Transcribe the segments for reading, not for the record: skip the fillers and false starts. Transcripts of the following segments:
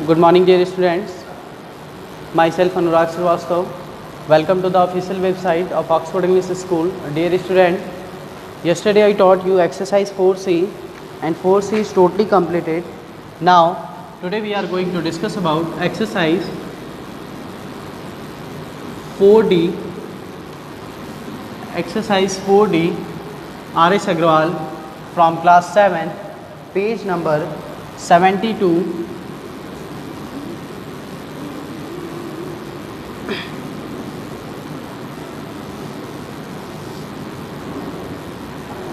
Good morning, dear students. Myself Anurag Srivastava. Welcome to the official website of Oxford English School. Dear student, yesterday I taught you exercise 4C and 4C is totally completed. Now, today we are going to discuss about exercise 4D. Exercise 4D, R.S. Agrawal from class 7, page number 72.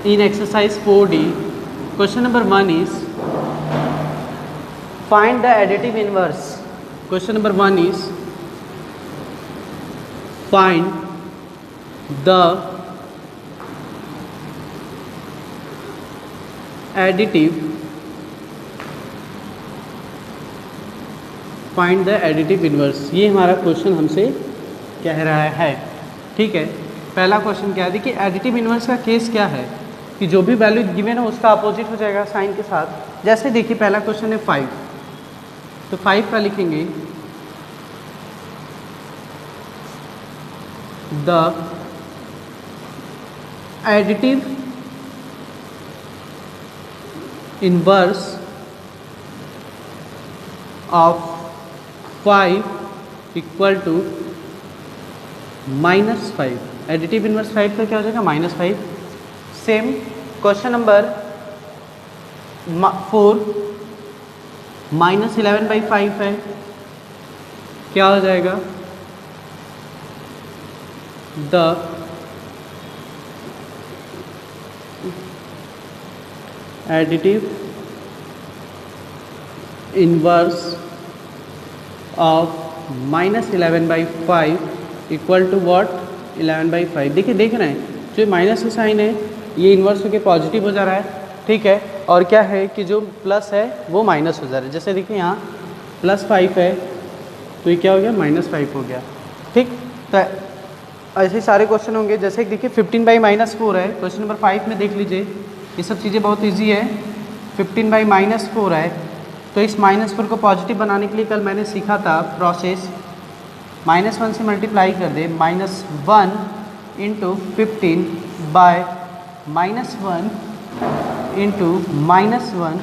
In exercise 4D, question number 1 is find the additive inverse. Question number 1 is find the additive inverse. ये हमारा question हमसे कह रहा है. ठीक है, पहला question क्या है, देखिए एडिटिव इनवर्स का केस क्या है कि जो भी वैल्यू गिवन है उसका अपोजिट हो जाएगा साइन के साथ. जैसे देखिए पहला क्वेश्चन है 5, तो 5 का लिखेंगे the additive inverse of 5 equal to -5. Additive inverse 5 का क्या हो जाएगा -5. सेम क्वेश्चन नंबर 4 -11/5 है, क्या हो जाएगा the additive inverse of -11/5 equal to what 11/5. देखिए देख रहे हैं जो माइनस का साइन है ये इन्वर्स होकर पॉजिटिव हो जा रहा है. ठीक है, और क्या है कि जो प्लस है वो माइनस हो जा रहा है. जैसे देखिए यहाँ +5 है तो ये क्या हो गया -5 हो गया. ठीक, तो ऐसे सारे क्वेश्चन होंगे. जैसे देखिए 15/-4 है. क्वेश्चन नंबर 5 में देख लीजिए, ये सब चीज़ें बहुत ईजी है. 15/-4 है, तो इस -4 को पॉजिटिव बनाने के लिए कल मैंने सीखा था प्रोसेस. -1 से मल्टीप्लाई कर दे, -1 into 15 by -1 into -1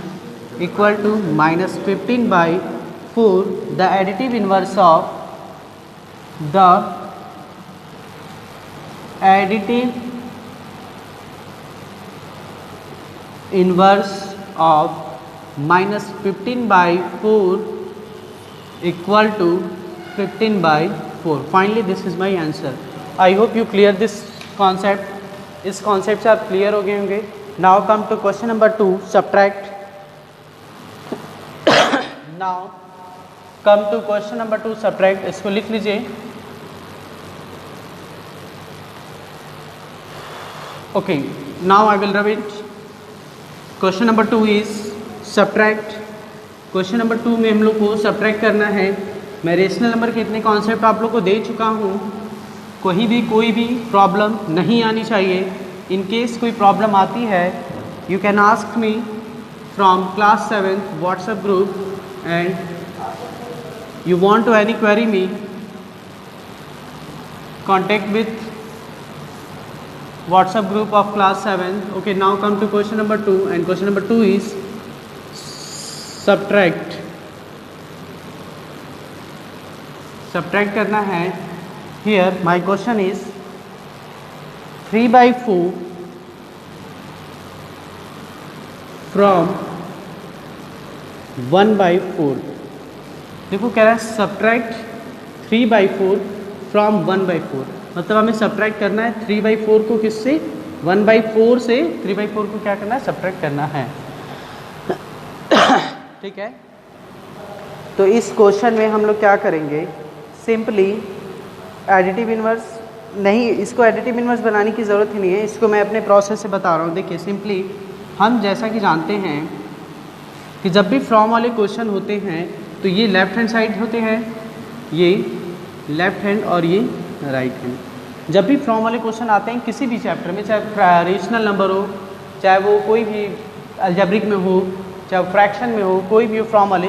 equal to -15/4. The additive inverse of -15/4 equal to 15/4. Finally, this is my answer. I hope you clear this concept. इस कॉन्सेप्ट से आप क्लियर हो गए होंगे. Now come to question number 2, subtract. Now come to question number 2, subtract. इसको लिख लीजिए. Okay, now I will rub it. Question number 2 is subtract. Question number 2 में हम लोग को सब्ट्रैक्ट करना है. मैं रेशनल नंबर के इतने कॉन्सेप्ट आप लोग को दे चुका हूँ. कोई भी प्रॉब्लम नहीं आनी चाहिए. इन केस कोई प्रॉब्लम आती है, you can ask me from class 7 WhatsApp group, and you want to any query me, contact with WhatsApp group of class 7. Okay, now come to question number 2, and question number 2 is subtract. Subtract करना है. Here my question is 3/4 from 1/4. देखो कह रहा है subtract 3/4 from 1/4. मतलब हमें subtract करना है 3/4 को किससे, 1/4 से. 3/4 को क्या करना है, सब्ट्रैक्ट करना है. ठीक है, तो इस क्वेश्चन में हम लोग क्या करेंगे, सिंपली एडिटिव इनवर्स नहीं, इसको एडिटिव इनवर्स बनाने की ज़रूरत ही नहीं है. इसको मैं अपने प्रोसेस से बता रहा हूँ. देखिए सिंपली हम जैसा कि जानते हैं कि जब भी फ्रॉम वाले क्वेश्चन होते हैं तो ये लेफ़्ट हैंड साइड होते हैं, ये लेफ़्ट हैंड और ये राइट हैंड. जब भी फ्रॉम वाले क्वेश्चन आते हैं किसी भी चैप्टर में, चाहे रेशनल नंबर हो, चाहे वो कोई भी अलजेब्रिक में हो, चाहे फ्रैक्शन में हो, कोई भी फ्रॉम वाले,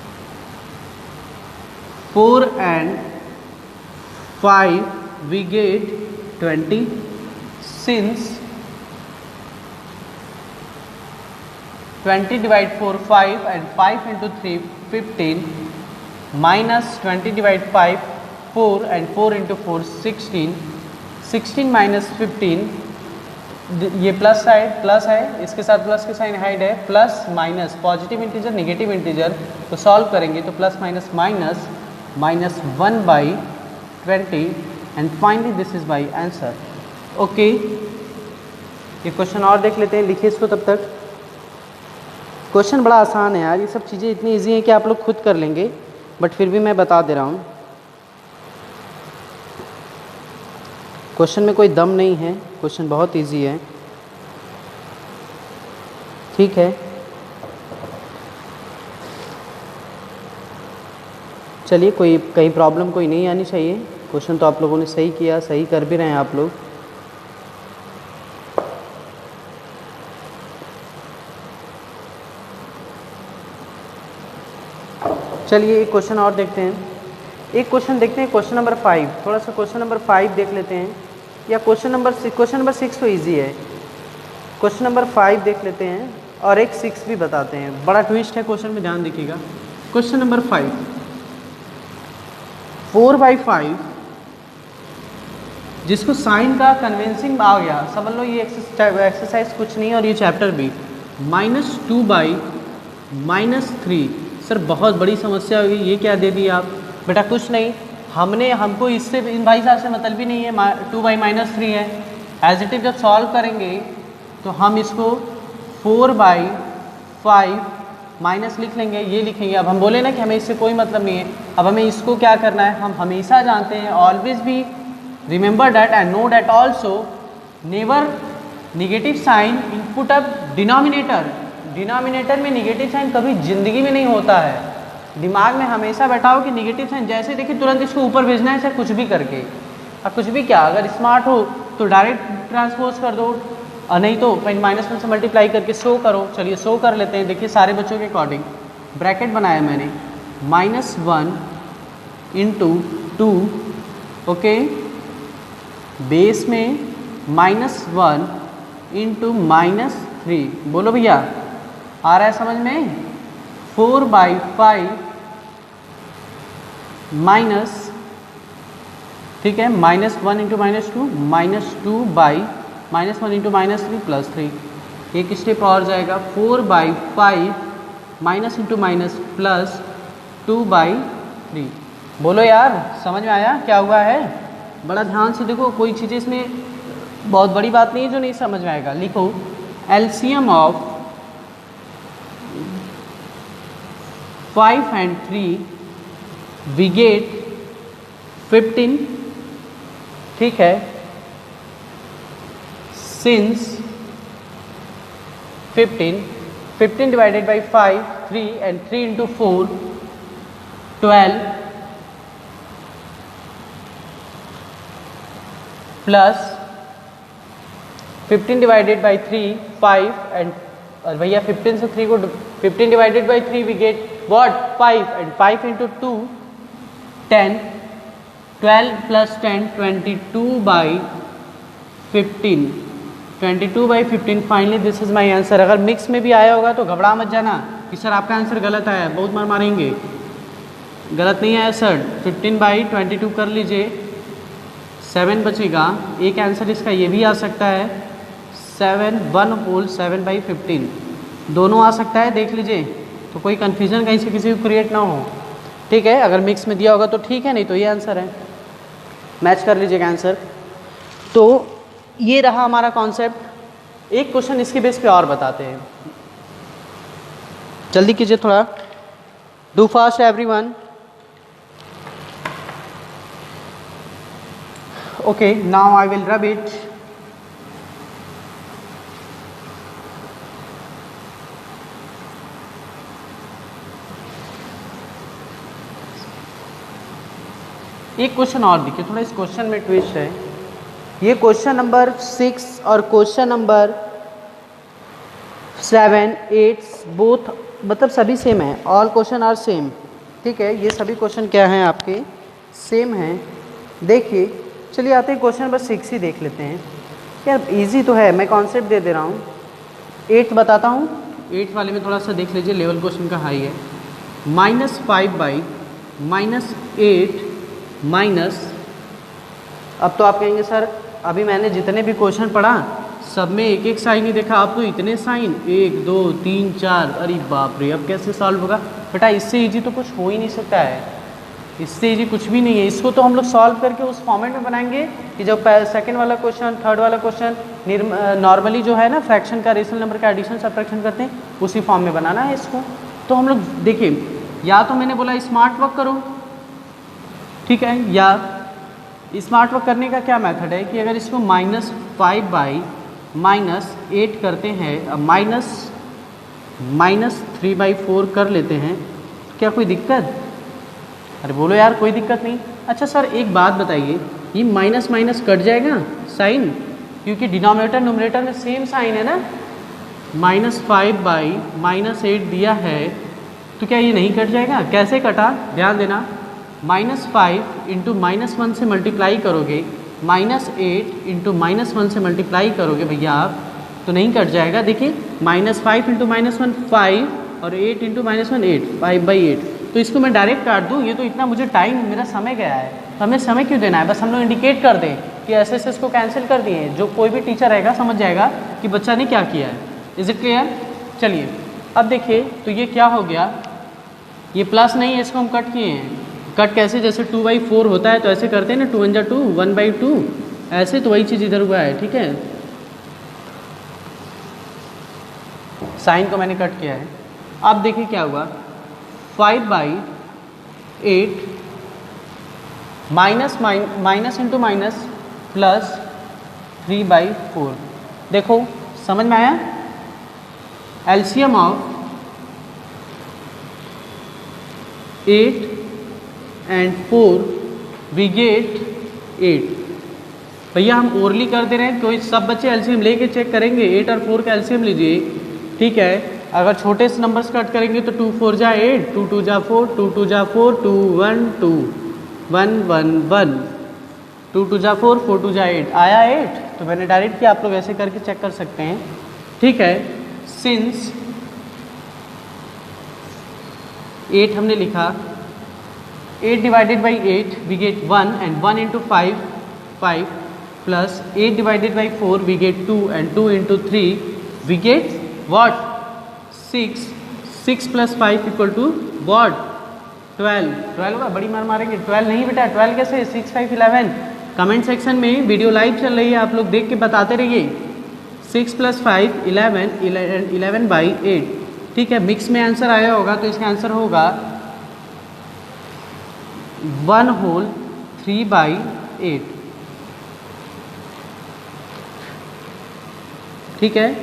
4 and 5 we get 20. Since 20 divide 4 5 and 5 into 3 15 minus 20 divide 5 4 and 4 into 4 16 16 minus 15 ये प्लस साइड प्लस है, इसके साथ प्लस के साइन हाइड है, plus minus positive integer negative integer तो सॉल्व करेंगे तो plus minus minus minus 1 by 20 and finally this is by answer. Okay, ये क्वेश्चन और देख लेते हैं, लिखिए इसको तब तक. क्वेश्चन बड़ा आसान है यार, ये सब चीज़ें इतनी ईजी हैं कि आप लोग खुद कर लेंगे, बट फिर भी मैं बता दे रहा हूँ. क्वेश्चन में कोई दम नहीं है, क्वेश्चन बहुत इजी है. ठीक है, चलिए, कोई कहीं प्रॉब्लम कोई नहीं आनी चाहिए. क्वेश्चन तो आप लोगों ने सही किया, सही कर भी रहे हैं आप लोग. चलिए एक क्वेश्चन और देखते हैं. एक क्वेश्चन देखते हैं, क्वेश्चन नंबर 5. थोड़ा सा क्वेश्चन नंबर 5 देख लेते हैं, या क्वेश्चन नंबर 6 तो इजी है. क्वेश्चन नंबर 5 देख लेते हैं और एक 6 भी बताते हैं. बड़ा ट्विस्ट है क्वेश्चन में, ध्यान देखिएगा. क्वेश्चन नंबर 5, 4/5 जिसको साइन का कन्विंसिंग आ गया, समझ लो ये एक्सरसाइज कुछ नहीं और ये चैप्टर भी. -2/-3. सर बहुत बड़ी समस्या होगी, ये क्या दे दिया आप? बेटा कुछ नहीं, हमको इससे इन भाई साहब से मतलब भी नहीं है. 2/-3 है. एज इट इज जब सॉल्व करेंगे तो हम इसको 4/5 माइनस लिख लेंगे, ये लिखेंगे. अब हम बोले ना कि हमें इससे कोई मतलब नहीं है. अब हमें इसको क्या करना है, हम हमेशा जानते हैं, ऑलवेज भी remember that and know that also, never negative sign in put up denominator. Denominator में निगेटिव साइन कभी ज़िंदगी में नहीं होता है. दिमाग में हमेशा बैठा हो कि निगेटिव साइन जैसे देखिए तुरंत इसको ऊपर भेजना है, चाहे कुछ भी करके. अब कुछ भी क्या, अगर स्मार्ट हो तो डायरेक्ट ट्रांसपोज कर दो, और नहीं तो -1 से मल्टीप्लाई करके शो करो. चलिए शो कर लेते हैं. देखिए सारे बच्चों के अकॉर्डिंग ब्रैकेट बनाया मैंने, -1 × 2, ओके, बेस में -1 × -3. बोलो भैया, आ रहा है समझ में? 4/5 माइनस, ठीक है, -1 × -2, -2/-1 × -3 +3. एक स्टेप और जाएगा, 4/5 माइनस × माइनस प्लस 2/3. बोलो यार, समझ में आया क्या हुआ है? बड़ा ध्यान से देखो, कोई चीज़ें इसमें बहुत बड़ी बात नहीं है जो नहीं समझ में आएगा. लिखो LCM of 5 and 3 we get 15. ठीक है, since 15 divided by 5 3 and 3 into 4 12 plus 15 divided by 3 5 and भैया 15 से 3 को 15 divided by 3 we get what? 5 and 5 into 2 10, 12 plus 10 22/15. 22/15 finally this is my answer. अगर मिक्स में भी आया होगा तो घबरा मत जाना कि सर आपका आंसर गलत आया, बहुत मार मारेंगे. गलत नहीं आया सर. 15/22 कर लीजिए, 7 बचेगा. एक आंसर इसका ये भी आ सकता है, 7/15 दोनों आ सकता है, देख लीजिए. तो कोई कन्फ्यूजन कहीं से किसी को क्रिएट ना हो. ठीक है, अगर मिक्स में दिया होगा तो ठीक है, नहीं तो ये आंसर है. मैच कर लीजिएगा आंसर. तो ये रहा हमारा कॉन्सेप्ट. एक क्वेश्चन इसके बेस पे और बताते हैं, जल्दी कीजिए थोड़ा. Do fast everyone. Okay, now I will rub it. एक क्वेश्चन और देखिए, थोड़ा इस क्वेश्चन में ट्विस्ट है. ये क्वेश्चन नंबर 6 और क्वेश्चन नंबर 7 8 बोथ मतलब सभी सेम है. All question are same. ठीक है, ये सभी क्वेश्चन क्या हैं आपके, सेम हैं। देखिए चलिए आते हैं क्वेश्चन नंबर 6 ही देख लेते हैं। यार इजी तो है, मैं कॉन्सेप्ट दे दे रहा हूँ। 8 बताता हूँ, 8 वाले में थोड़ा सा देख लीजिए, लेवल क्वेश्चन का हाई है। -5/-8 माइनस, अब तो आप कहेंगे सर अभी मैंने जितने भी क्वेश्चन पढ़ा सब में एक एक साइन ही देखा, आप तो इतने साइन 1 2 3 4, अरे बाप रे अब कैसे सॉल्व होगा। बेटा इससे इजी तो कुछ हो ही नहीं सकता है, इससे इजी कुछ भी नहीं है। इसको तो हम लोग सॉल्व करके उस फॉर्मेट में बनाएंगे कि जब सेकंड वाला क्वेश्चन, थर्ड वाला क्वेश्चन नॉर्मली जो है ना फ्रैक्शन का, रेशनल नंबर का एडिशन सब्ट्रैक्शन करते हैं, उसी फॉर्म में बनाना है इसको। तो हम लोग देखिए, या तो मैंने बोला स्मार्ट वर्क करो, ठीक है, या स्मार्ट वर्क करने का क्या मेथड है कि अगर इसको -5/-8 करते हैं, अब -3/4 कर लेते हैं, क्या कोई दिक्कत? अरे बोलो यार कोई दिक्कत नहीं। अच्छा सर एक बात बताइए, ये माइनस माइनस कट जाएगा साइन, क्योंकि डिनोमिनेटर न्यूमरेटर में सेम साइन है ना। -5/-8 दिया है तो क्या ये नहीं कट जाएगा? कैसे कटा ध्यान देना, -5 × -1 से मल्टीप्लाई करोगे, -8 × -1 से मल्टीप्लाई करोगे भैया आप, तो नहीं कट जाएगा। देखिए -5 × -1 5 और 8 × -1 8, 5/8। तो इसको मैं डायरेक्ट काट दूँ, ये तो इतना मुझे टाइम, मेरा समय गया है, तो हमें समय क्यों देना है, बस हम लोग इंडिकेट कर दें कि ऐसे ऐसे इसको कैंसिल कर दिए। जो कोई भी टीचर रहेगा समझ जाएगा कि बच्चा ने क्या किया है। Is it clear? चलिए अब देखिए, तो ये क्या हो गया, ये प्लस नहीं है, इसको हम कट किए हैं। कट कैसे, जैसे 2/4 होता है तो ऐसे करते हैं ना, 2 × 2 1/2, ऐसे तो वही चीज़ इधर हुआ है, ठीक है। साइन को मैंने कट किया है। अब देखिए क्या हुआ, 5/8 माइनस इंटू माइनस प्लस 3/4। देखो समझ में आया, LCM of 8 and 4 we get 8। भैया हम ओरली कर दे रहे हैं, कोई सब बच्चे एलसीएम लेके चेक करेंगे, 8 और 4 का एलसीएम लीजिए, ठीक है। अगर छोटे से नंबर्स कट करेंगे तो 2 4 जा 8, 2 2 जा 4, 2 2 जा 4, 2 1 2 1 1 1, 2 2 जा 4, 4 2 जा 8, आया 8। तो मैंने डायरेक्ट किया, आप लोग ऐसे करके चेक कर सकते हैं, ठीक है। सिंस 8 हमने लिखा, 8 divided by 8 we get 1 and 1 into 5 5 plus 8 divided by 4 we get 2 and 2 into 3 we get what? 6 6 plus 5 equal to what? 12 12 होगा, बड़ी मार मारेंगे। 12 नहीं बेटा, 12 कैसे, 6 5 11। कमेंट सेक्शन में वीडियो लाइव चल रही है, आप लोग देख के बताते रहिए। 6 + 5 11/8, ठीक है। मिक्स में आंसर आया होगा तो इसका आंसर होगा 1 होल 3/8, ठीक है।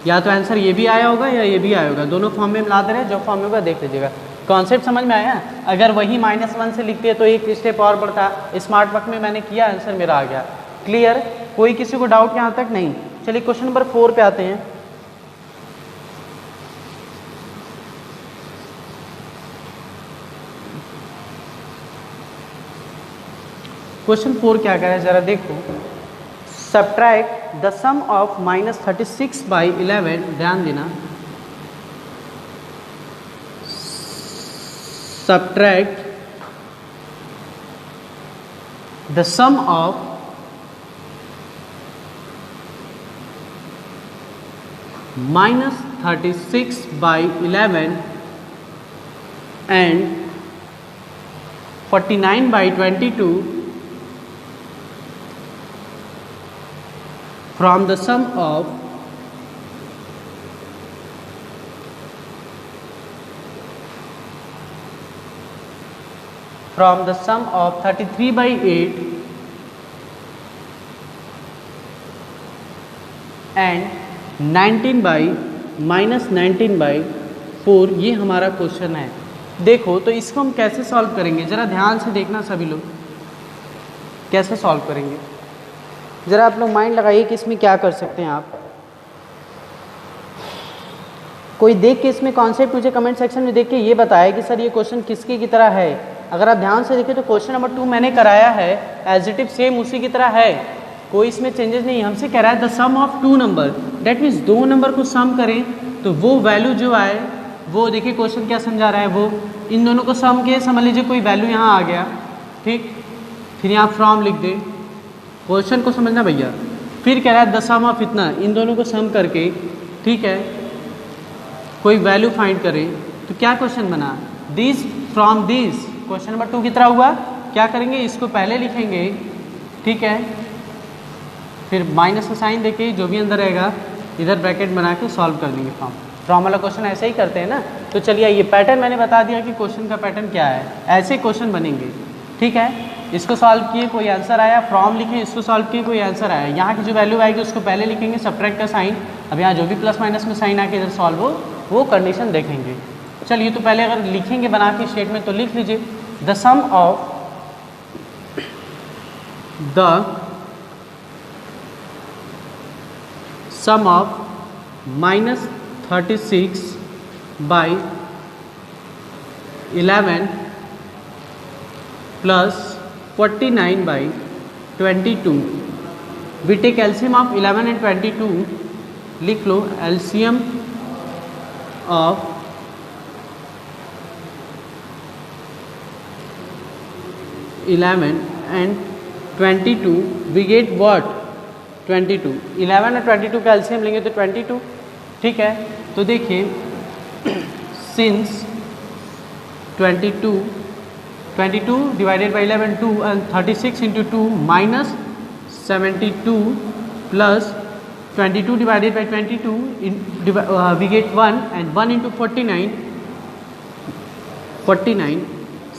या तो आंसर ये भी आया होगा या ये भी आया होगा, दोनों फॉर्म में मिला दे रहे हैं, जो फॉर्म में होगा देख लीजिएगा। कॉन्सेप्ट समझ में आया? अगर वही -1 से लिखते हैं तो एक स्टेप और बढ़ता। स्मार्ट वर्क में मैंने किया, आंसर मेरा आ गया। क्लियर? कोई किसी को डाउट यहाँ तक नहीं? चलिए क्वेश्चन नंबर 4 पे आते हैं। क्वेश्चन 4 क्या कह रहा है जरा देखो, सब्ट्रैक्ट द सम ऑफ -36/11, ध्यान देना, subtract the sum of -36/11 and 49/22 from the sum of from the sum of 33/8 and 19/-19/4, ये हमारा क्वेश्चन है। देखो तो इसको हम कैसे सॉल्व करेंगे, ज़रा ध्यान से देखना सभी लोग, कैसे सॉल्व करेंगे ज़रा आप लोग माइंड लगाइए कि इसमें क्या कर सकते हैं आप। कोई देख के इसमें कॉन्सेप्ट मुझे कमेंट सेक्शन में देख के ये बताया कि सर ये क्वेश्चन किसके की तरह है। अगर आप ध्यान से देखें तो क्वेश्चन नंबर 2 मैंने कराया है एज इट इज सेम उसी की तरह है, कोई इसमें चेंजेस नहीं। हमसे कह रहा है the sum of 2 number, that means 2 number को सम करें तो वो वैल्यू जो आए वो देखिए क्वेश्चन क्या समझा रहा है, वो इन दोनों को सम के समझ लीजिए कोई वैल्यू यहाँ आ गया, ठीक, फिर यहाँ फ्रॉम लिख दे, क्वेश्चन को समझना भैया। फिर कह रहा है द सम ऑफ इतना, इन दोनों को सम करके, ठीक है, कोई वैल्यू फाइंड करें तो क्या क्वेश्चन बना, this from this. Question number 2 की तरह हुआ, क्या करेंगे इसको पहले लिखेंगे, ठीक है, फिर माइनस का साइन देके जो भी अंदर रहेगा इधर ब्रैकेट बना के सॉल्व कर देंगे फ्रॉम वाला क्वेश्चन ऐसे ही करते हैं ना। तो चलिए ये पैटर्न मैंने बता दिया कि क्वेश्चन का पैटर्न क्या है, ऐसे क्वेश्चन बनेंगे, ठीक है। इसको सॉल्व किए कोई आंसर आया, फ्रॉम लिखे, इसको सॉल्व किए कोई आंसर आया, यहाँ की जो वैल्यू आएगी उसको पहले लिखेंगे, सब्ट्रैक्ट का साइन, अब यहाँ जो भी प्लस माइनस में साइन आके इधर सॉल्व हो वो कंडीशन देखेंगे। चलिए तो पहले अगर लिखेंगे बना के स्टेटमेंट तो लिख लीजिए the sum of -36 by 11 plus 49 by 22। we take LCM of 11 and 22, लिख लो LCM of 11 and 22, we get what, 22। 11 और 22 का एलसीएम लेंगे तो 22, ठीक है। तो देखिए since 22 divided by 11 2 and 36 into 2 minus 72 plus 22 divided by 22 we get 1 and 1 into 49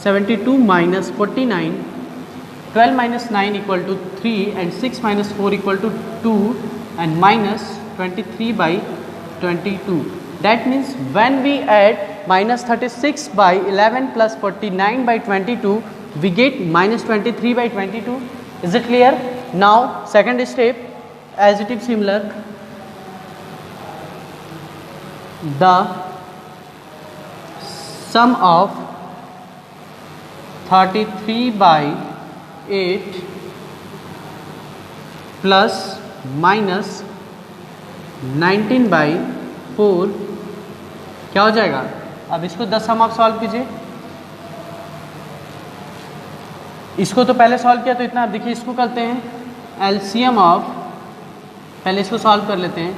72 minus 49, 12 minus 9 equal to 3 and 6 minus 4 equal to 2 and minus 23 by 22। That means when we add minus 36 by 11 plus 49 by 22, we get minus 23 by 22। Is it clear? Now second step, as it is similar, the sum of 33 by 8 plus minus 19 by 4 क्या हो जाएगा। अब इसको 10 सम आप solve कीजिए, इसको तो पहले सॉल्व किया तो इतना। अब देखिए इसको करते हैं एलसीएम ऑफ, पहले इसको सॉल्व कर लेते हैं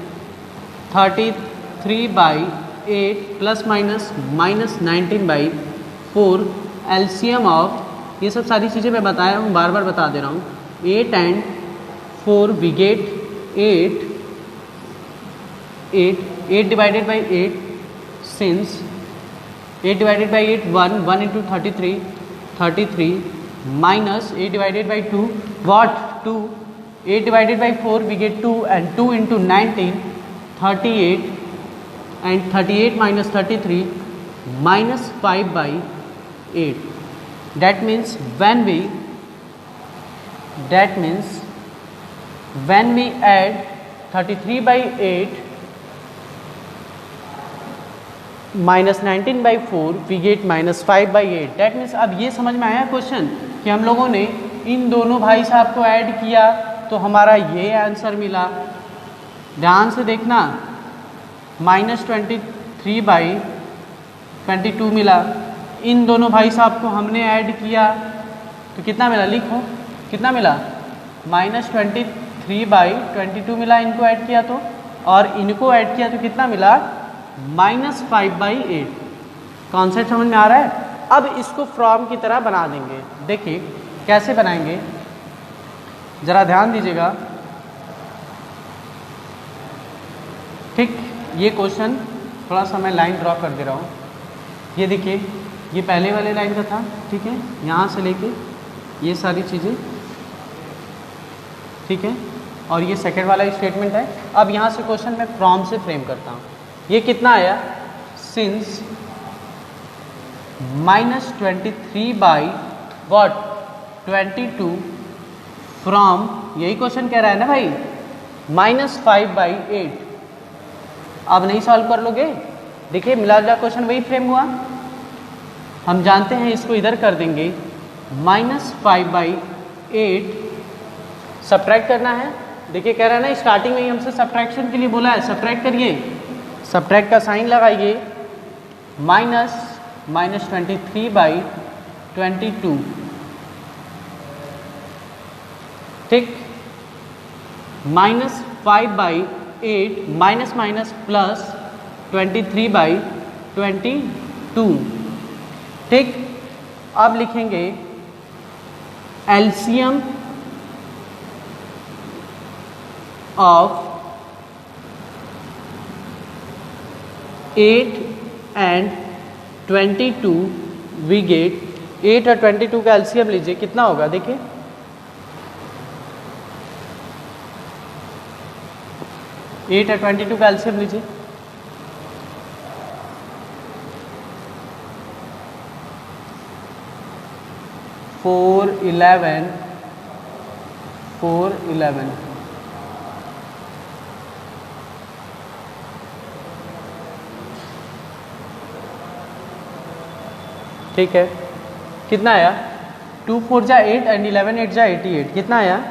33 by 8 plus minus minus 19 by 4, LCM of, ये सब सारी चीज़ें मैं बताया हूँ, बार बार बता दे रहा हूँ, 8 and 4 we get 8 divided by 8, since 8 divided by 8 1 into 33 minus 8 divided by 2 what 2, 8 divided by 4 we get 2 and 2 into 19 38 and 38 minus 33 minus 5 by 8। That means when we add 33 by 8 minus 19 by 4 we get minus 5 by 8। That means अब ये समझ में आया question कि हम लोगों ने इन दोनों भाई साहब को ऐड किया तो हमारा ये आंसर मिला। ध्यान से देखना, -23 बाई 22 मिला, इन दोनों भाई साहब को हमने ऐड किया तो कितना मिला, लिखो कितना मिला, -23 बाई 22 मिला इनको ऐड किया तो, और इनको ऐड किया तो कितना मिला, -5 बाई 8। कॉन्सेप्ट समझ में आ रहा है। अब इसको फ्रॉम की तरह बना देंगे, देखिए कैसे बनाएंगे, जरा ध्यान दीजिएगा, ठीक। ये क्वेश्चन थोड़ा सा मैं लाइन ड्रॉ कर दे रहा हूँ, ये देखिए ये पहले वाले लाइन का था, ठीक है, यहाँ से लेके ये सारी चीज़ें, ठीक है, और ये सेकंड वाला स्टेटमेंट है। अब यहाँ से क्वेश्चन मैं फ्रॉम से फ्रेम करता हूँ। ये कितना आया, सिंस -23 बाई वॉट 22 फ्रॉम, यही क्वेश्चन कह रहा है ना भाई, -5 बाई 8। अब नहीं सॉल्व कर लोगे, देखिए मिला जुला क्वेश्चन वही फ्रेम हुआ। हम जानते हैं इसको इधर कर देंगे, -5/8 सब्ट्रैक्ट करना है। देखिए कह रहा है ना स्टार्टिंग में ही हमसे सब्ट्रैक्शन के लिए बोला है, सब्ट्रैक्ट करिए, सब्ट्रैक्ट का साइन लगाइए, -23/22, ठीक, -5/8 माइनस माइनस प्लस 23/22, ठीक। अब लिखेंगे LCM of 8 and 22 we get 8 और 22 का एलसीएम लीजिए, कितना होगा देखिए, एट और 22 का एलसीएम लीजिए, फोर इलेवन, ठीक है, कितना आया, 2 4 जा 8 एंड 11 8 जा 88, कितना आया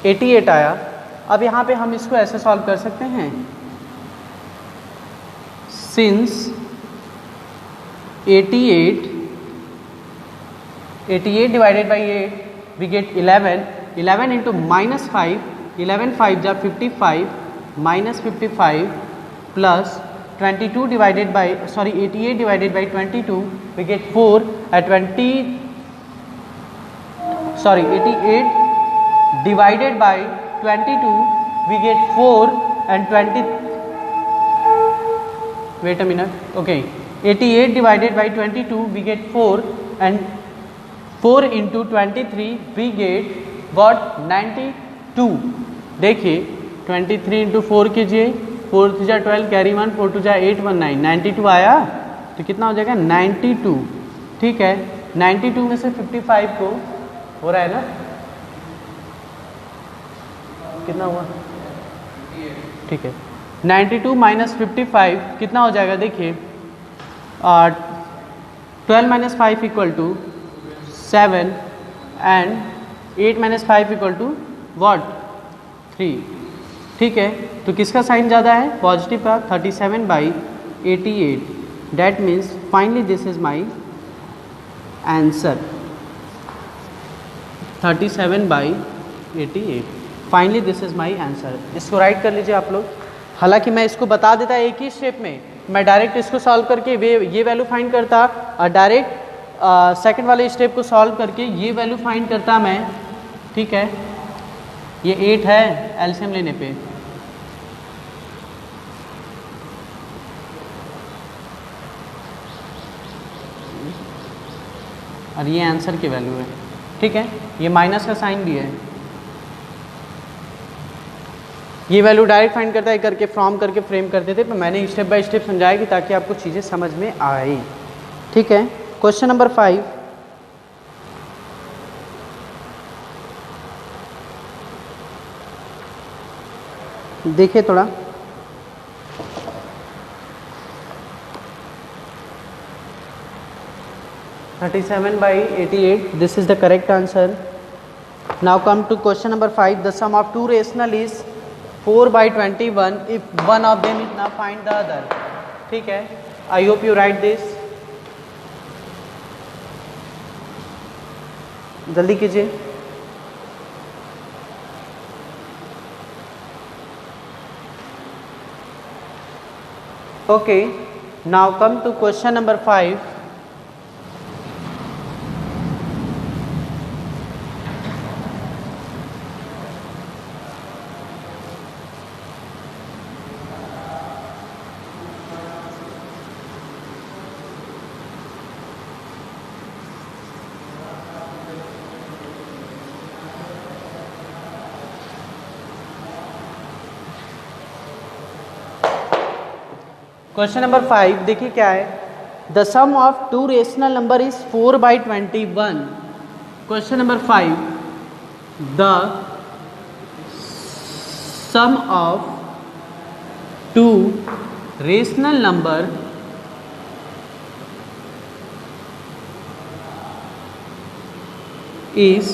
88 आया। अब यहाँ पे हम इसको ऐसे सॉल्व कर सकते हैं, since 88 divided by 8 we get 11 into -5, 11 5 जा 55 -55 plus 22 divided by 88 divided by 22 we get 4 eight 88 divided by 22 we get 4 and 20, wait a minute, okay, 88 divided by 22 we get 4 and 4 into 23 we get what 92। देखिए 23 into 4 कीजिए, 4 2 जा 12 carry 1, 4 2 जा 8 1 9, 92 आया, तो कितना हो जाएगा 92, ठीक है। 92 में से 55 को हो रहा है ना, कितना हुआ, ठीक है, 92 माइनस 55 कितना हो जाएगा देखिए, 12 minus 5 equal to 7 and 8 minus 5 equal to what 3, ठीक है। तो किसका साइन ज़्यादा है, पॉजिटिव का, 37/88, that means finally this is my answer, 37/88, finally this is my answer. इसको राइट कर लीजिए आप लोग। हालांकि मैं इसको बता देता एक ही स्टेप में, मैं डायरेक्ट इसको सॉल्व करके ये वैल्यू फाइंड करता और डायरेक्ट सेकंड वाले स्टेप को सॉल्व करके ये वैल्यू फाइंड करता मैं, ठीक है। ये 8 है एलसीएम लेने पे, और ये आंसर की वैल्यू है, ठीक है। ये माइनस का साइन भी है, ये वैल्यू डायरेक्ट फाइंड करता है करके फ्रॉम करके फ्रेम करते थे, तो मैंने स्टेप बाय स्टेप समझाया कि ताकि आपको चीज़ें समझ में आए, ठीक है। क्वेश्चन नंबर 5, देखिए थोड़ा, (37/88), this is the correct answer. Now come to question number 5. The sum of two rational is 4/21 if one of them is not find the other, ठीक है। I hope you write this, जल्दी कीजिए। Okay, now come to question number 5. Question number 5 देखिए क्या है, the sum of two rational number is 4/21। Question number 5, the sum of two rational number is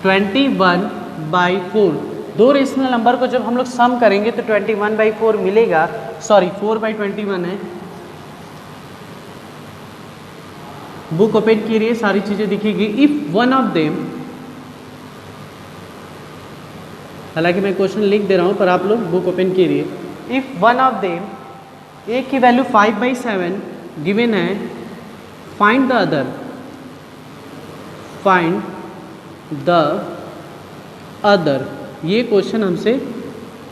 21/4। दो rational number को जब हम लोग सम करेंगे तो 21/4 मिलेगा, सॉरी 4/21 है। बुक ओपन कीजिए, सारी चीजें दिखेगी। इफ वन ऑफ देम, हालांकि मैं क्वेश्चन लिख दे रहा हूं पर आप लोग बुक ओपन कीजिए। इफ वन ऑफ देम, एक की वैल्यू 5/7 गिवन है, find the other, find the other, ये क्वेश्चन हमसे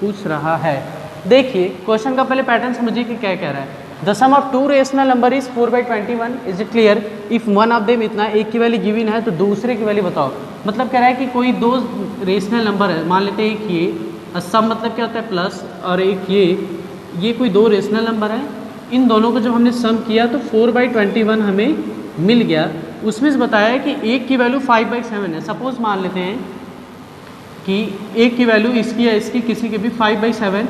पूछ रहा है। देखिए क्वेश्चन का पहले पैटर्न समझिए कि क्या कह रहा है। The sum of two rational number is 4/21, is it clear? If one of them, इतना एक की वैल्यू गिवन है तो दूसरे की वैल्यू बताओ। मतलब कह रहा है कि कोई दो रेशनल नंबर है, मान लेते हैं एक ये, और सम मतलब क्या होता है प्लस, और एक ये कोई दो रेशनल नंबर है, इन दोनों को जब हमने सम किया तो 4/21 हमें मिल गया। उसमें से बताया कि एक की वैल्यू 5/7 है। सपोज मान लेते हैं कि एक की वैल्यू इसकी या इसकी किसी के भी 5/7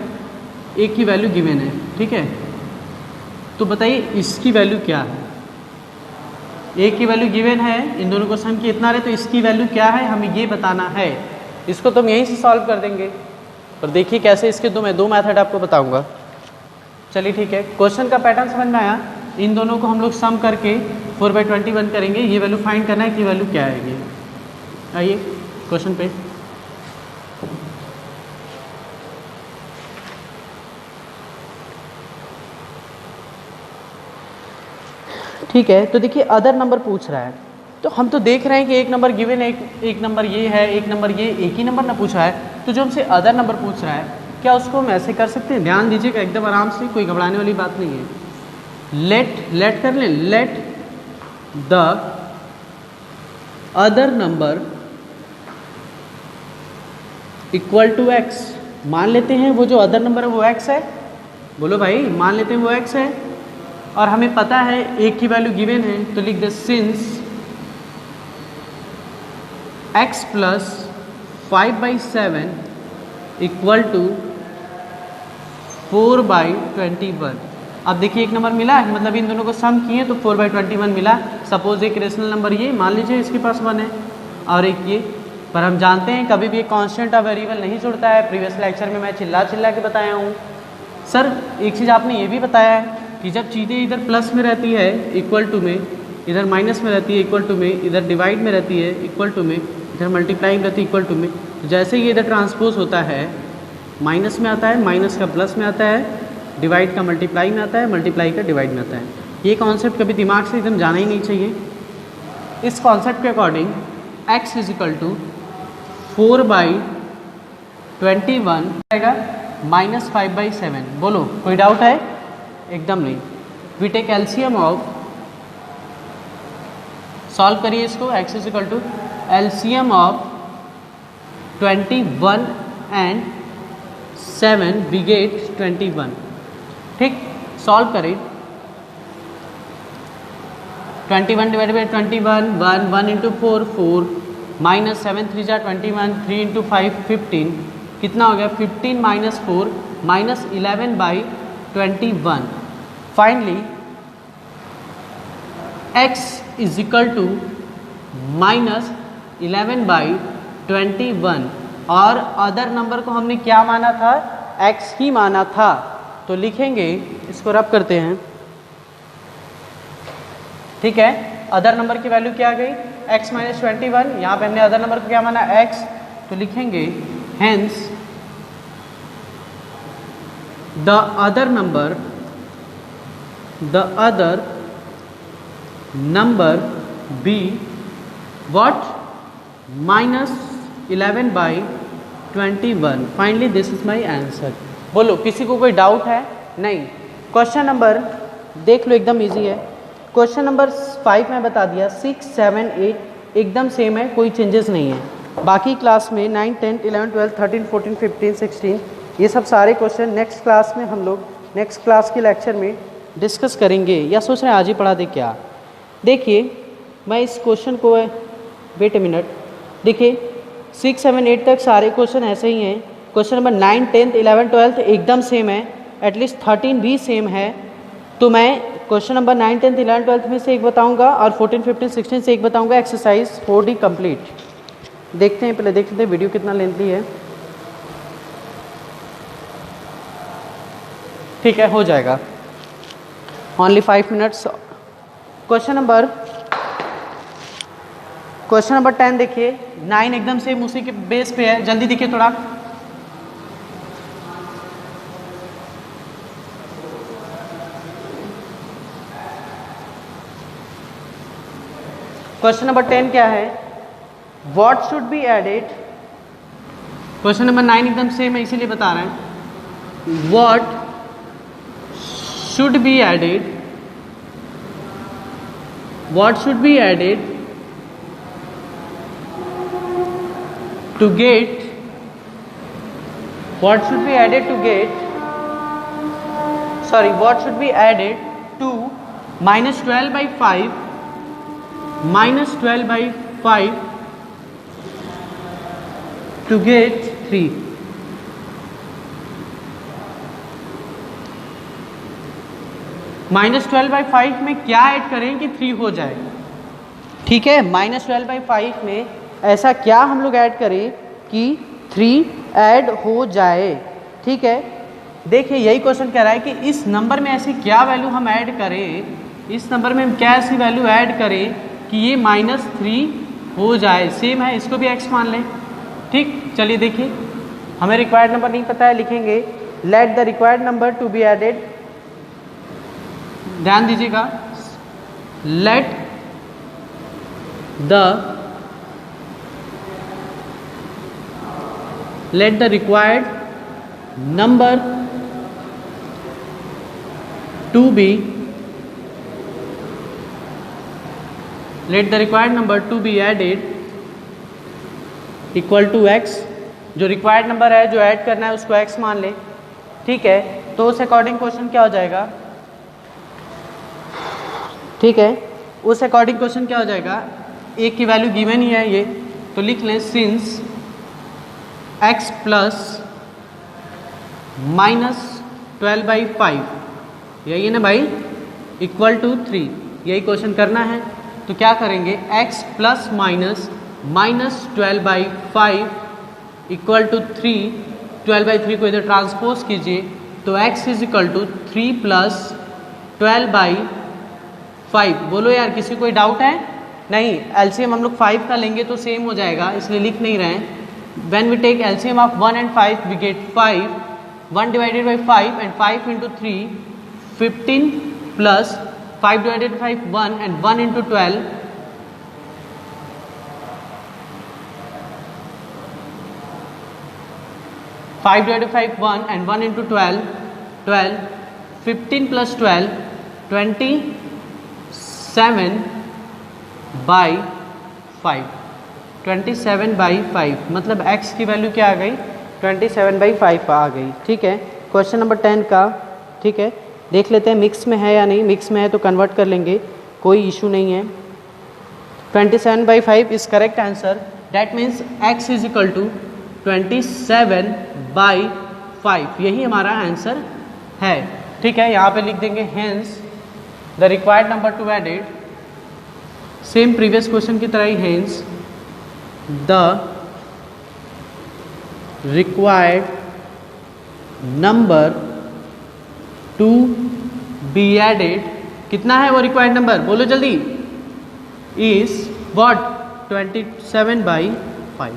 एक की वैल्यू गिवन है, ठीक है। तो बताइए इसकी वैल्यू क्या है? एक की वैल्यू गिवन है, इन दोनों को सम किया इतना रहे, तो इसकी वैल्यू क्या है हमें ये बताना है। इसको तो हम यहीं से सॉल्व कर देंगे, पर देखिए कैसे। इसके मैं दो मेथड आपको बताऊंगा। चलिए ठीक है, क्वेश्चन का पैटर्न समझ में आया। इन दोनों को हम लोग सम करके 4/21 करेंगे, ये वैल्यू फाइंड करना है कि वैल्यू क्या आएगी। आइए क्वेश्चन पे। ठीक है, तो देखिए अदर नंबर पूछ रहा है, तो हम तो देख रहे हैं कि एक नंबर गिवन है, एक नंबर ये है, एक नंबर ये, एक ही नंबर ना पूछा है। तो जो हमसे अदर नंबर पूछ रहा है, क्या उसको हम ऐसे कर सकते हैं? ध्यान दीजिएगा एकदम आराम से, कोई घबराने वाली बात नहीं है। लेट कर लें, let the other number equal to x. मान लेते हैं वो जो अदर नंबर है वो एक्स है। बोलो भाई, मान लेते हैं वो एक्स है, और हमें पता है एक की वैल्यू गिवन है, तो लिख दे since x plus 5/7 equal to 4/21। अब देखिए एक नंबर मिला है, मतलब इन दोनों को सम किए तो 4/21 मिला। सपोज एक रेशनल नंबर ये मान लीजिए इसके पास 1 है, और एक ये, पर हम जानते हैं कभी भी एक कांस्टेंट और वेरिएबल नहीं जुड़ता है। प्रीवियस लेक्चर में मैं चिल्ला के बताया हूँ। सर एक चीज़ आपने ये भी बताया है कि जब चीज़ें इधर प्लस में रहती है इक्वल टू में, इधर माइनस में रहती है इक्वल टू में, इधर डिवाइड में रहती है इक्वल टू में, इधर मल्टीप्लाई में रहती है इक्वल टू में, तो जैसे ही इधर ट्रांसपोज होता है माइनस में आता है, माइनस का प्लस में आता है, डिवाइड का मल्टीप्लाई में आता है, मल्टीप्लाई का डिवाइड में आता है। ये कॉन्सेप्ट कभी दिमाग से एकदम जाना ही नहीं चाहिए। इस कॉन्सेप्ट के according x is equal to 4/21 आएगा माइनस 5/7। बोलो कोई डाउट है? एकदम नहीं। We take LCM of, solve करिए इसको। x is equal to LCM of 21 and 7 we get 21। ठीक, सॉल्व करें। 21 डिवाइडेड बाई 21, 1 इंटू 4 4, माइनस 7 3 जा 21, 3 इंटू 5 15, कितना हो गया 15 minus 4 minus 11/21। Finally x is equal to minus 11/21, और अदर नंबर को हमने क्या माना था? x ही माना था। तो लिखेंगे, इसको रब करते हैं, ठीक है। अदर नंबर की वैल्यू क्या आ गई? x minus 21। यहाँ पे हमने अदर नंबर को क्या माना? x। तो लिखेंगे hence the other number be what? Minus 11/21। Finally this is my answer. बोलो किसी को कोई डाउट है? नहीं। क्वेश्चन नंबर देख लो, एकदम इजी है। क्वेश्चन नंबर 5 में बता दिया, 6 7 8 एकदम सेम है, कोई चेंजेस नहीं है। बाकी क्लास में 9 10 11 12 13 14 15 16 ये सब सारे क्वेश्चन नेक्स्ट क्लास में हम लोग नेक्स्ट क्लास के लेक्चर में डिस्कस करेंगे, या सोच रहे हैं आज ही पढ़ा दे क्या? देखिए मैं इस क्वेश्चन को, वेट ए मिनट, देखिए 6 7 8 तक सारे क्वेश्चन ऐसे ही हैं। क्वेश्चन नंबर 9, 10th, 11, 12th एकदम सेम है, एटलीस्ट 13 भी सेम है। तो मैं क्वेश्चन नंबर 9, 10th, 11, 12th में से एक बताऊंगा और 14, 15, 16 से एक बताऊंगा। Exercise 4D complete. देखते हैं, पहले देख लेते हैं वीडियो कितना लेंथी है। ठीक है, हो जाएगा, ओनली 5 मिनट्स। क्वेश्चन नंबर 10 देखिए, 9 एकदम सेम उसी के बेस पे है, जल्दी देखिए थोड़ा। क्वेश्चन नंबर 10 क्या है? What should be added. Question number 9 एकदम सेम है, इसीलिए बता रहे हैं। What should be added, what should be added to get, what should be added to get, sorry, what should be added to minus 12 by 5, minus 12 by 5 to get 3। -12/5 में क्या add करें कि 3 हो जाए? ठीक है, -12/5 में ऐसा क्या हम लोग ऐड करें कि 3 ऐड हो जाए। ठीक है, देखिए यही क्वेश्चन कह रहा है कि इस नंबर में ऐसी क्या वैल्यू हम ऐड करें, इस नंबर में हम क्या ऐसी वैल्यू ऐड करें कि ये -3 हो जाए। सेम है, इसको भी x मान लें। ठीक, चलिए देखिए, हमें रिक्वायर्ड नंबर नहीं पता है, लिखेंगे let the required number to be added. ध्यान दीजिएगा, let the required number to be, let the required number to be added equal to x। जो रिक्वायर्ड नंबर है जो ऐड करना है उसको x मान ले। ठीक है, तो उस अकॉर्डिंग क्वेश्चन क्या हो जाएगा? ठीक है, उस अकॉर्डिंग क्वेश्चन क्या हो जाएगा? एक की वैल्यू गिवन ही है ये, तो लिख लें सिंस x प्लस -12/5, यही है ना भाई, इक्वल टू 3। यही क्वेश्चन करना है, तो क्या करेंगे? x plus minus -12/5 equal to 3। 12/3 को इधर ट्रांसपोज कीजिए, तो x is equal to 3 plus 12/5। बोलो यार, किसी कोई डाउट है? नहीं, एलसीएम हम लोग 5 का लेंगे तो सेम हो जाएगा, इसलिए लिख नहीं रहे हैं। When we take LCM of 1 and 5 we get 5। 1 divided by 5 and 5 into 3 15 plus 5 divided by 5 1 and 1 into 12 5 divided by 5 1 and 1 into 12 15 plus 12 27 by 5 27/5 मतलब x की वैल्यू क्या आ गई? 27/5 आ गई। ठीक है, क्वेश्चन नंबर 10 का। ठीक है, देख लेते हैं मिक्स में है या नहीं। मिक्स में है तो कन्वर्ट कर लेंगे, कोई इशू नहीं है। 27/5 is correct answer. That means x is equal to 27/5, यही हमारा आंसर है। ठीक है, यहाँ पे लिख देंगे hence the required number to added, same previous question की तरह ही, hence the required number to be added, कितना है वो रिक्वायर्ड नंबर? बोलो जल्दी। Is what? 27/5।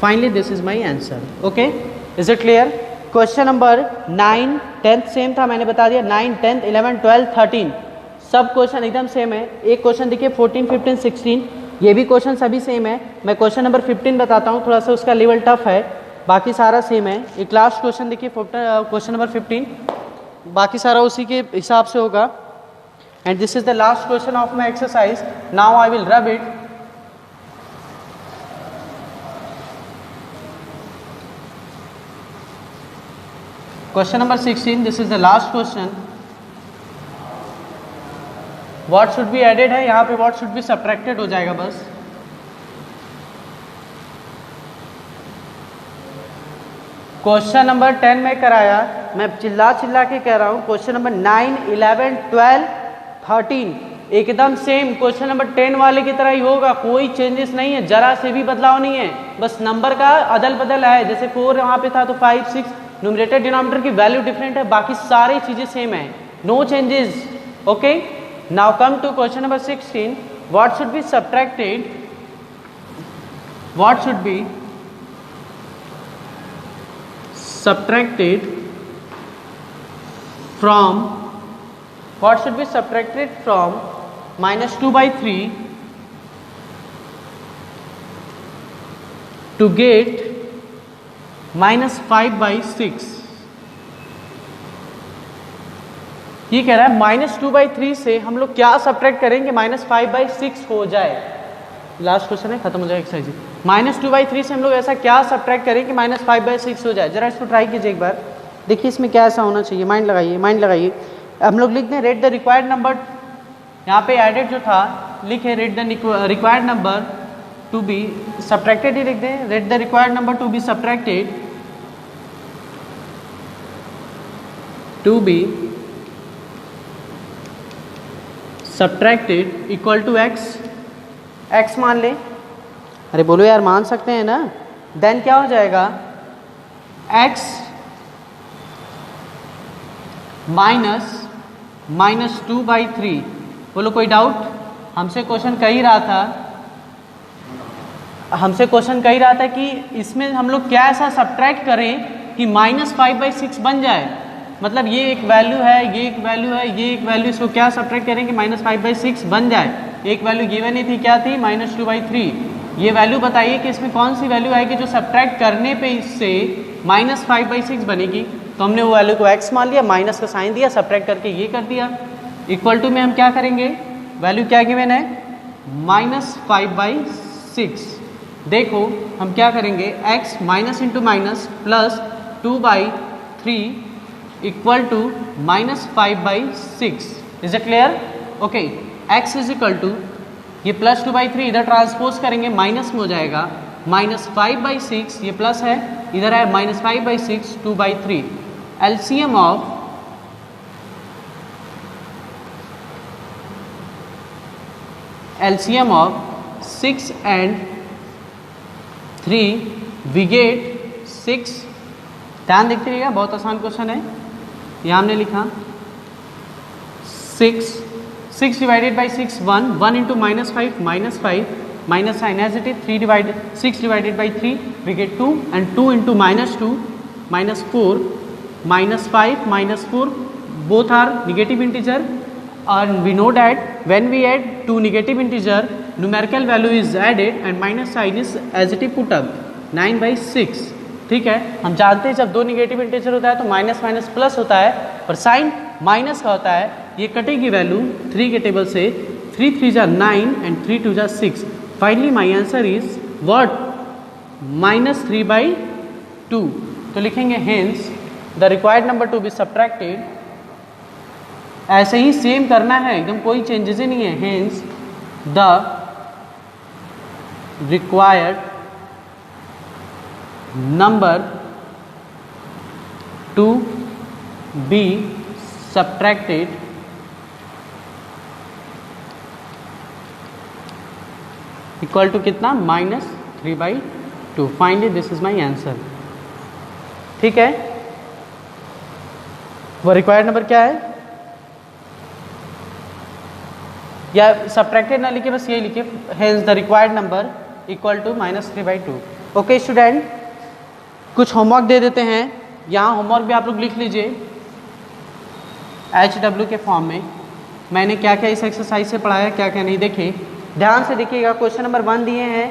Finally this is my answer. Okay, is it clear? Question number 9, 10th same था, मैंने बता दिया। 9, 10, 11, 12, 13 सब क्वेश्चन एकदम सेम है। एक क्वेश्चन देखिए 14, 15, 16, ये भी क्वेश्चन सभी सेम है। मैं क्वेश्चन नंबर 15 बताता हूँ, थोड़ा सा उसका लेवल टफ है, बाकी सारा सेम है। एक लास्ट क्वेश्चन देखिए, क्वेश्चन नंबर 15, बाकी सारा उसी के हिसाब से होगा। And this is the last question of my exercise. Now I will rub it. Question number 16, this is the last question. What should be added है, यहाँ पे व्हाट शुड बी सब्ट्रैक्टेड हो जाएगा बस। क्वेश्चन नंबर 10 में कराया, मैं चिल्ला चिल्ला के कह रहा हूँ, क्वेश्चन नंबर 9, 11, 12, 13 एकदम सेम क्वेश्चन नंबर 10 वाले की तरह ही होगा, कोई चेंजेस नहीं है, जरा से भी बदलाव नहीं है, बस नंबर का अदल बदल है। जैसे 4 यहाँ पे था तो 5, 6 न्यूमरेटर डिनोमिनेटर की वैल्यू डिफरेंट है, बाकी सारी चीजें सेम है, no changes. Okay, now come to question number 16, what should be subtracted, what should be subtracted from, what should be subtracted from -2/3 to get -5/6। ये कह रहा है -2/3 से हम लोग क्या सब्ट्रैक्ट करेंगे -5/6 हो जाए। लास्ट क्वेश्चन है, खत्म हो जाए एक्सरसाइज। -2/3 से हम लोग ऐसा क्या सब्ट्रैक्ट करें कि -5/6 हो जाए, जरा इसको ट्राई कीजिए एक बार, देखिए इसमें क्या ऐसा होना चाहिए, माइंड लगाइए, माइंड लगाइए। हम लोग लिख दें रेट द रिक्वायर्ड नंबर, यहाँ पे एडेड जो था लिखे let the required number to be subtracted ही लिख दें, let the required number to be subtracted, to be subtracted equal to x मान ले, अरे बोलो यार मान सकते हैं ना, देन क्या हो जाएगा x -2/3। बोलो कोई डाउट, हमसे क्वेश्चन कह ही रहा था कि इसमें हम लोग क्या ऐसा सब्ट्रैक्ट करें कि -5/6 बन जाए, मतलब ये एक वैल्यू है, ये एक वैल्यू है, ये एक वैल्यू, इसको क्या सब्ट्रैक्ट करें कि -5/6 बन जाए। एक वैल्यू गिवन ही थी, क्या थी, -2/3। ये वैल्यू बताइए कि इसमें कौन सी वैल्यू आएगी जो सब्ट्रैक्ट करने पे इससे -5/6 बनेगी। तो हमने वो वैल्यू को x मान लिया, माइनस का साइन दिया, सब्ट्रैक्ट करके ये कर दिया। इक्वल टू में हम क्या करेंगे, वैल्यू क्या गिवन है -5/6। देखो हम क्या करेंगे, x minus into minus plus 2/3 equal to -5/6। Is it clear? Okay, x is equal to ये प्लस 2/3 इधर ट्रांसपोज करेंगे, माइनस में हो जाएगा, -5/6 ये प्लस है, इधर है -5/6 2/3। LCM of 6 and 3 we get 6। ध्यान देखते रहिएगा, बहुत आसान क्वेश्चन है। यहाँ हमने लिखा 6 divided by 6 1 into -5 -5 minus sign as it is, 6 divided by 3 we get 2 and 2 into -2 -4 -5 -4 both are negative integer and we know that when we add two negative integer numerical value is added and minus sign is as it is put up 9/6। ठीक है, हम जानते हैं जब दो negative integer होता है तो माइनस माइनस प्लस होता है, पर साइन माइनस का होता है। ये कटेगी वैल्यू 3 के टेबल से, 3 3 जा 9 एंड 3 2 जा 6। Finally my answer is what, -3/2। तो लिखेंगे hence the required number to be subtracted, ऐसे ही सेम करना है, एकदम कोई चेंजेस ही नहीं है। Hence the required number to be subtracted equal to कितना, -3/2। Finally this is my answer. ठीक है, वो रिक्वायर्ड नंबर क्या है, या सब्ट्रैक्टेड ना लिखे, बस ये लिखे, hence the required number equal to -3/2। Okay student, कुछ होमवर्क दे देते हैं, यहाँ होमवर्क भी आप लोग लिख लीजिए HW के फॉर्म में। मैंने क्या क्या इस एक्सरसाइज से पढ़ाया, क्या क्या नहीं, देखिए ध्यान से देखिएगा। क्वेश्चन नंबर 1 दिए हैं,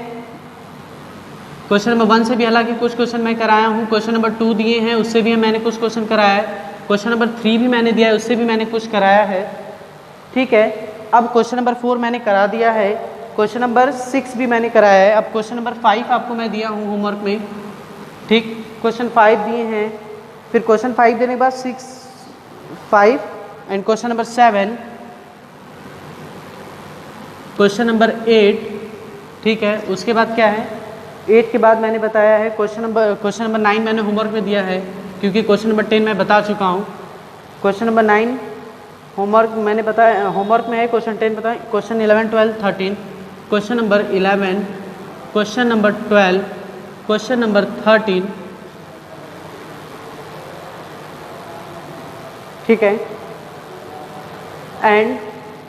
क्वेश्चन नंबर 1 से भी हालांकि कुछ क्वेश्चन मैं कराया हूँ। क्वेश्चन नंबर 2 दिए हैं, उससे भी मैंने कुछ क्वेश्चन कराया है। क्वेश्चन नंबर 3 भी मैंने दिया है, उससे भी मैंने कुछ कराया है। ठीक है, अब क्वेश्चन नंबर 4 मैंने करा दिया है, क्वेश्चन नंबर 6 भी मैंने कराया है। अब क्वेश्चन नंबर 5 आपको मैं दिया हूँ होमवर्क में। ठीक, क्वेश्चन 5 दिए हैं, फिर क्वेश्चन 5 देने के बाद 6 5 and question number 7, question number 8। ठीक है, उसके बाद क्या है, 8 के बाद मैंने बताया है क्वेश्चन नंबर 9 मैंने होमवर्क में दिया है, क्योंकि क्वेश्चन नंबर 10 मैं बता चुका हूँ। क्वेश्चन नंबर 9 होमवर्क मैंने बताया, होमवर्क में है। क्वेश्चन 10 बताएं, question 11, 12, 13, question number 11, question number 12, question number 13, ठीक है, एंड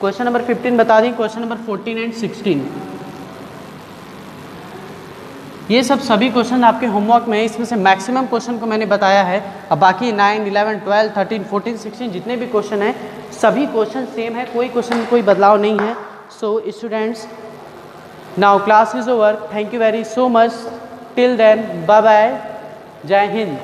क्वेश्चन नंबर 15 बता दी, क्वेश्चन नंबर 14 एंड 16। ये सब सभी क्वेश्चन आपके होमवर्क में है। इसमें से मैक्सिमम क्वेश्चन को मैंने बताया है। अब बाकी 9, 11, 12, 13, 14, 16 जितने भी क्वेश्चन हैं सभी क्वेश्चन सेम है, कोई क्वेश्चन में कोई बदलाव नहीं है। So students, now class is over. Thank you very so much. Till then, bye bye, जय हिंद।